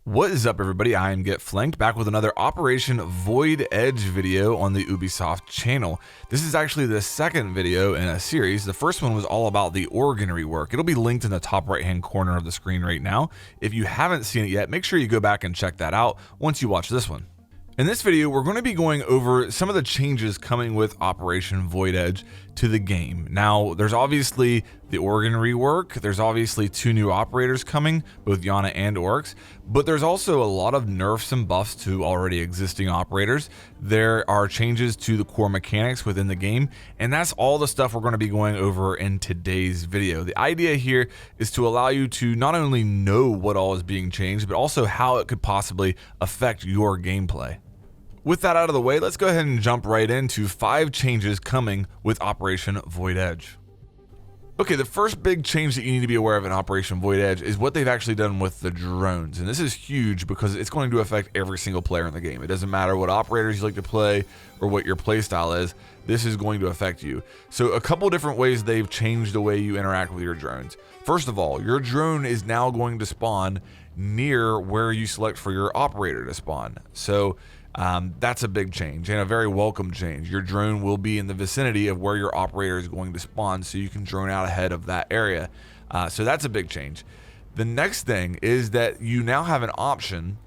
What is up, everybody? I am Get Flanked, back with another Operation Void Edge video on the Ubisoft channel. This is actually the second video in a series. The first one was all about the organ rework. It'll be linked in the top right hand corner of the screen right now. If you haven't seen it yet, make sure you go back and check that out once you watch this one. In this video, we're going to be going over some of the changes coming with Operation Void Edge to the game. Now, there's obviously the organ rework, there's obviously two new operators coming, both Yana and Oryx, but there's also a lot of nerfs and buffs to already existing operators. There are changes to the core mechanics within the game, and that's all the stuff we're going to be going over in today's video. The idea here is to allow you to not only know what all is being changed, but also how it could possibly affect your gameplay. With that out of the way, let's go ahead and jump right into 5 changes coming with Operation Void Edge. Okay, the first big change that you need to be aware of in Operation Void Edge is what they've actually done with the drones. And this is huge because it's going to affect every single player in the game. It doesn't matter what operators you like to play or what your playstyle is, this is going to affect you. So a couple different ways they've changed the way you interact with your drones. First of all, your drone is now going to spawn near where you select for your operator to spawn. So that's a big change and a very welcome change. Your drone will be in the vicinity of where your operator is going to spawn, so you can drone out ahead of that area. So that's a big change. The next thing is that you now have an option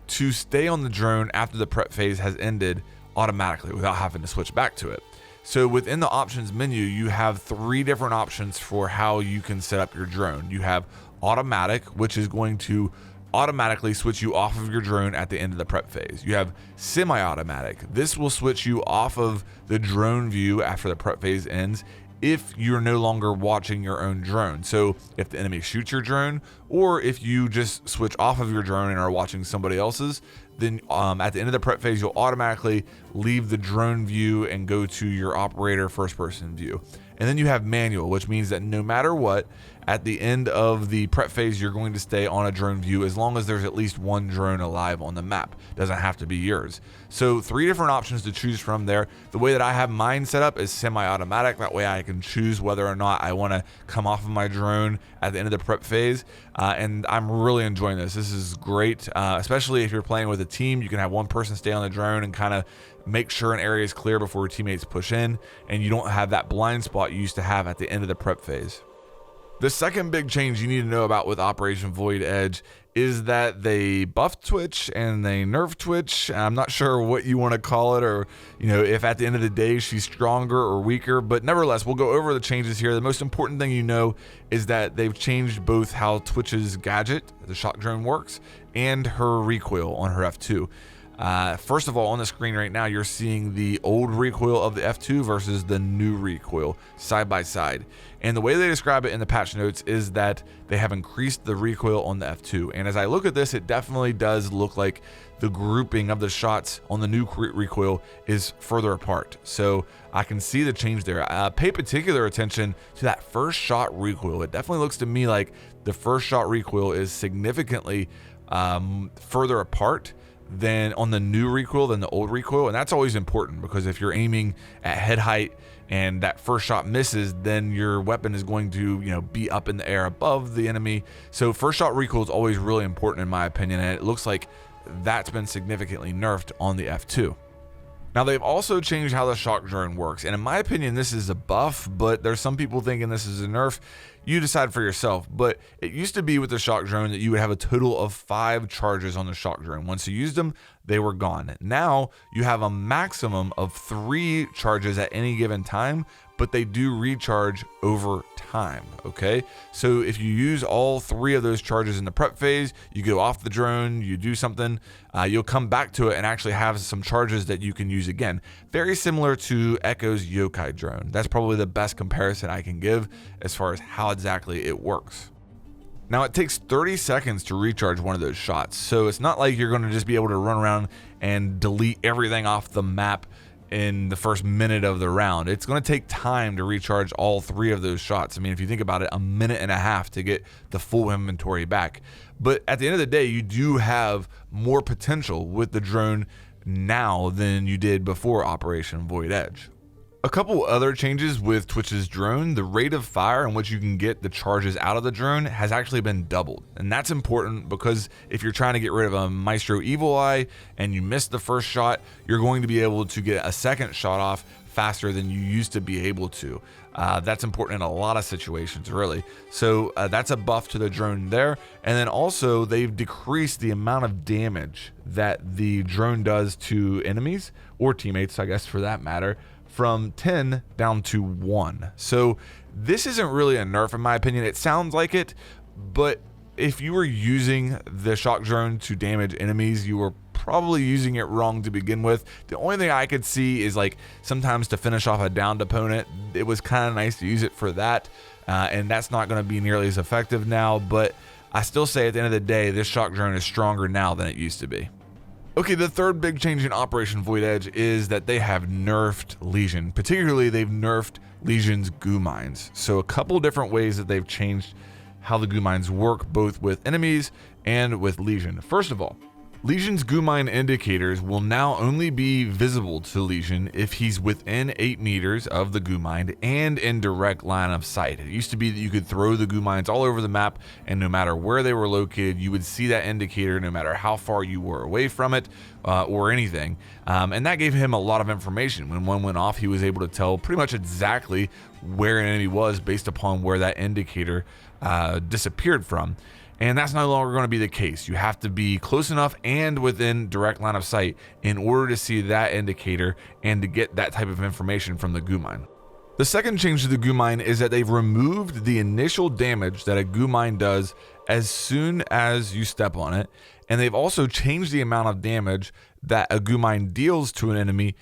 to stay on the drone after the prep phase has ended automatically without having to switch back to it. So within the options menu, you have 3 different options for how you can set up your drone. You have automatic, which is going to automatically switch you off of your drone at the end of the prep phase. You have semi-automatic. This will switch you off of the drone view after the prep phase ends if you're no longer watching your own drone. So if the enemy shoots your drone, or if you just switch off of your drone and are watching somebody else's, then at the end of the prep phase, you'll automatically leave the drone view and go to your operator first person view. And then you have manual, which means that no matter what, at the end of the prep phase, you're going to stay on a drone view as long as there's at least one drone alive on the map. Doesn't have to be yours. So 3 different options to choose from there. The way that I have mine set up is semi-automatic. That way I can choose whether or not I want to come off of my drone at the end of the prep phase. And I'm really enjoying this. This is great, especially if you're playing with a team. You can have one person stay on the drone and kind of make sure an area is clear before your teammates push in, and you don't have that blind spot you used to have at the end of the prep phase. The second big change you need to know about with Operation Void Edge is that they buffed Twitch and they nerfed Twitch. I'm not sure what you want to call it, or if at the end of the day she's stronger or weaker, but nevertheless, we'll go over the changes here. The most important thing you know is that they've changed both how Twitch's gadget, the shock drone, works and her recoil on her F2. First of all, on the screen right now, you're seeing the old recoil of the F2 versus the new recoil side by side. And the way they describe it in the patch notes is that they have increased the recoil on the F2. And as I look at this, it definitely does look like the grouping of the shots on the new recoil is further apart. So I can see the change there. Pay particular attention to that first shot recoil. It definitely looks to me like the first shot recoil is significantly further apart than on the new recoil than the old recoil. And that's always important, because if you're aiming at head height and that first shot misses, then your weapon is going to be up in the air above the enemy. So first shot recoil is always really important in my opinion, and it looks like that's been significantly nerfed on the F2. Now, they've also changed how the shock drone works, and in my opinion this is a buff, but there's some people thinking this is a nerf. You decide for yourself. But it used to be with the shock drone that you would have a total of 5 charges on the shock drone. Once you used them, they were gone. Now you have a maximum of 3 charges at any given time, but they do recharge over time. Okay, so if you use all 3 of those charges in the prep phase, you go off the drone, you do something, you'll come back to it and actually have some charges that you can use again. Very similar to Echo's Yokai drone. That's probably the best comparison I can give as far as how exactly it works. Now, it takes 30 seconds to recharge one of those shots, so it's not like you're going to just be able to run around and delete everything off the map in the first minute of the round. It's going to take time to recharge all 3 of those shots. I mean, if you think about it, a minute and a half to get the full inventory back. But at the end of the day, you do have more potential with the drone now than you did before Operation Void Edge. A couple other changes with Twitch's drone: the rate of fire in which you can get the charges out of the drone has actually been doubled. And that's important because if you're trying to get rid of a Maestro Evil Eye and you miss the first shot, you're going to be able to get a second shot off faster than you used to be able to. That's important in a lot of situations, really. So that's a buff to the drone there. And then also they've decreased the amount of damage that the drone does to enemies or teammates, I guess, for that matter, from 10 down to 1. So this isn't really a nerf in my opinion. It sounds like it, but if you were using the shock drone to damage enemies, you were probably using it wrong to begin with. The only thing I could see is like sometimes to finish off a downed opponent, it was kind of nice to use it for that, and that's not going to be nearly as effective now. But I still say at the end of the day, this shock drone is stronger now than it used to be. Okay, the third big change in Operation Void Edge is that they have nerfed Lesion. Particularly, they've nerfed Legion's goo mines. So a couple different ways that they've changed how the goo mines work, both with enemies and with Lesion. First of all, Legion's goo mine indicators will now only be visible to Lesion if he's within 8 meters of the goo mine and in direct line of sight. It used to be that you could throw the goo mines all over the map, and no matter where they were located, you would see that indicator no matter how far you were away from it or anything. And that gave him a lot of information. When one went off, he was able to tell pretty much exactly where an enemy was based upon where that indicator disappeared from. And that's no longer going to be the case. You have to be close enough and within direct line of sight in order to see that indicator and to get that type of information from the goo mine. The second change to the goo mine is that they've removed the initial damage that a goo mine does as soon as you step on it. And they've also changed the amount of damage that a goo mine deals to an enemy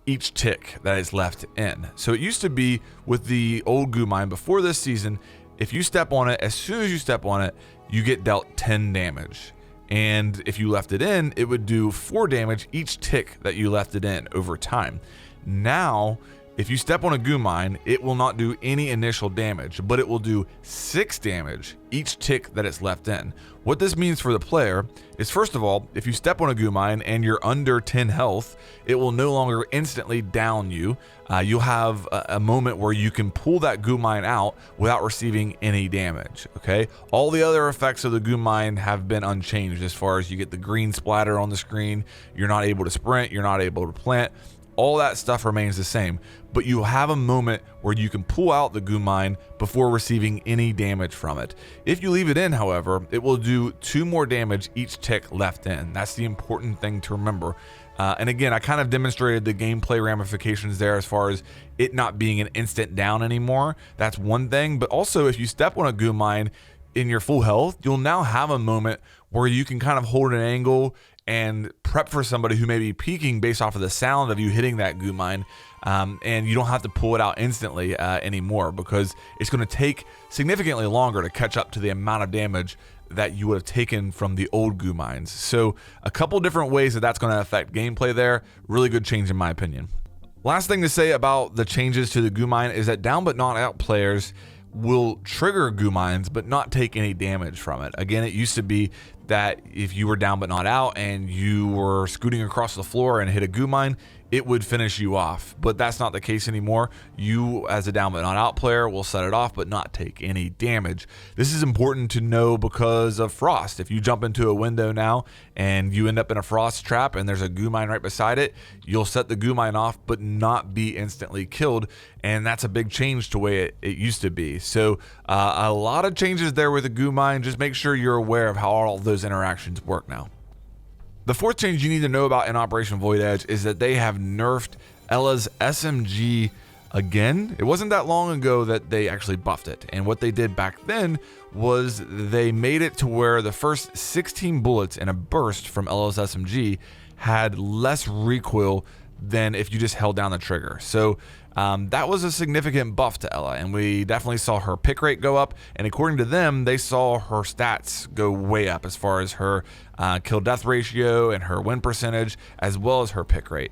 each tick that is left in. So it used to be with the old goo mine before this season, if you step on it, as soon as you step on it, you get dealt 10 damage. And if you left it in, it would do 4 damage each tick that you left it in over time. Now, if you step on a goo mine, it will not do any initial damage, but it will do 6 damage each tick that it's left in. What this means for the player is, first of all, if you step on a goo mine and you're under 10 health, it will no longer instantly down you. You'll have a moment where you can pull that goo mine out without receiving any damage, okay? All the other effects of the goo mine have been unchanged as far as you get the green splatter on the screen, you're not able to sprint, you're not able to plant. All that stuff remains the same, but you have a moment where you can pull out the goo mine before receiving any damage from it. If you leave it in, however, it will do 2 more damage each tick left in. That's the important thing to remember. And again, I kind of demonstrated the gameplay ramifications there as far as it not being an instant down anymore. That's one thing, but also if you step on a goo mine in your full health, you'll now have a moment where you can kind of hold an angle and prep for somebody who may be peeking based off of the sound of you hitting that goo mine, and you don't have to pull it out instantly anymore, because it's going to take significantly longer to catch up to the amount of damage that you would have taken from the old goo mines. So a couple different ways that that's going to affect gameplay there. Really good change in my opinion. Last thing to say about the changes to the goo mine is that down but not out players will trigger goo mines but not take any damage from it. Again, it used to be that if you were down but not out and you were scooting across the floor and hit a goo mine, it would finish you off, but that's not the case anymore. You, as a down but not out player, will set it off but not take any damage. This is important to know because of frost. If you jump into a window now and you end up in a frost trap and there's a goo mine right beside it, you'll set the goo mine off but not be instantly killed, and that's a big change to the way it used to be. So a lot of changes there with the goo mine. Just make sure you're aware of how all those interactions work now. The fourth change you need to know about in Operation Void Edge is that they have nerfed Ella's SMG again. It wasn't that long ago that they actually buffed it, and what they did back then was they made it to where the first 16 bullets in a burst from Ella's SMG had less recoil than if you just held down the trigger. So that was a significant buff to Ella, and we definitely saw her pick rate go up, and according to them, they saw her stats go way up as far as her kill death ratio and her win percentage, as well as her pick rate.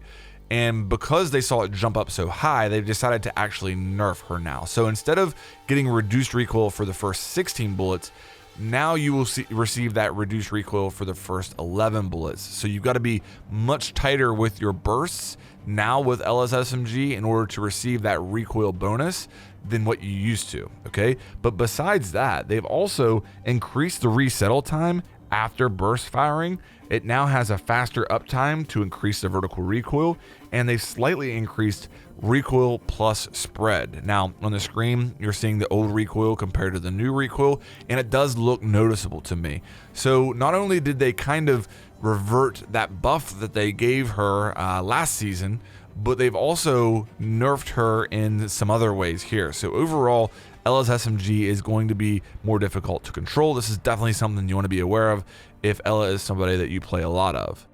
And because they saw it jump up so high, they decided to actually nerf her now. So instead of getting reduced recoil for the first 16 bullets, now you will receive that reduced recoil for the first 11 bullets. So you've got to be much tighter with your bursts now with LSSMG in order to receive that recoil bonus than what you used to, okay? But besides that, they've also increased the resettle time after burst firing. It now has a faster uptime to increase the vertical recoil, and they've slightly increased recoil plus spread. Now on the screen, you're seeing the old recoil compared to the new recoil, and it does look noticeable to me. So not only did they kind of revert that buff that they gave her last season, but they've also nerfed her in some other ways here. So overall, LSSMG is going to be more difficult to control. This is definitely something you want to be aware of if Ela is somebody that you play a lot of.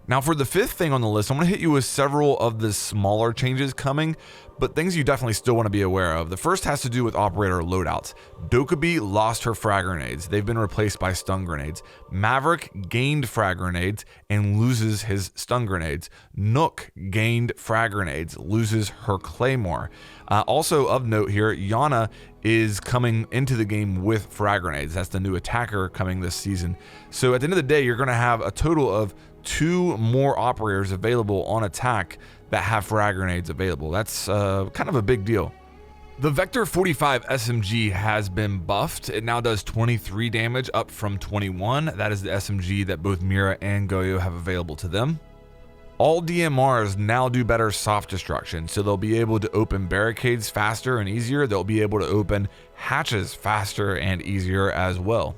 Now for the fifth thing on the list, I'm going to hit you with several of the smaller changes coming, but things you definitely still want to be aware of. The first has to do with operator loadouts. Dokkaebi lost her frag grenades. They've been replaced by stun grenades. Maverick gained frag grenades and loses his stun grenades. Nook gained frag grenades, loses her claymore. Also of note here, Yana is coming into the game with frag grenades. That's the new attacker coming this season. So at the end of the day, you're going to have a total of 2 more operators available on attack that have frag grenades available. That's kind of a big deal. The Vector 45 SMG has been buffed. It now does 23 damage up from 21. That is the SMG that both Mira and Goyo have available to them. All DMRs now do better soft destruction, so they'll be able to open barricades faster and easier. They'll be able to open hatches faster and easier as well.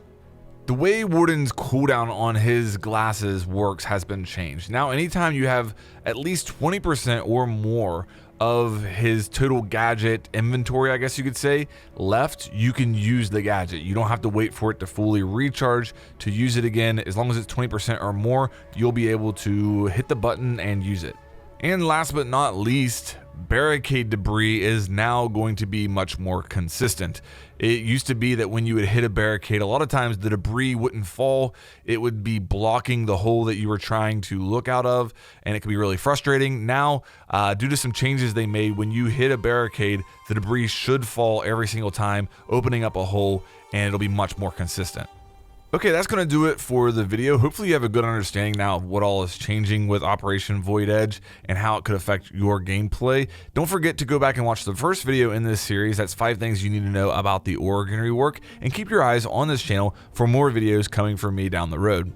The way Warden's cooldown on his glasses works has been changed. Now, anytime you have at least 20% or more of his total gadget inventory, I guess you could say, left, you can use the gadget. You don't have to wait for it to fully recharge to use it again. As long as it's 20% or more, you'll be able to hit the button and use it. And last but not least, barricade debris is now going to be much more consistent. It used to be that when you would hit a barricade, a lot of times the debris wouldn't fall. It would be blocking the hole that you were trying to look out of, and it could be really frustrating. Now, due to some changes they made, when you hit a barricade, the debris should fall every single time, opening up a hole, and it'll be much more consistent. Okay, that's going to do it for the video. Hopefully you have a good understanding now of what all is changing with Operation Void Edge and how it could affect your gameplay. Don't forget to go back and watch the first video in this series. That's 5 things you need to know about the organ rework, and keep your eyes on this channel for more videos coming from me down the road.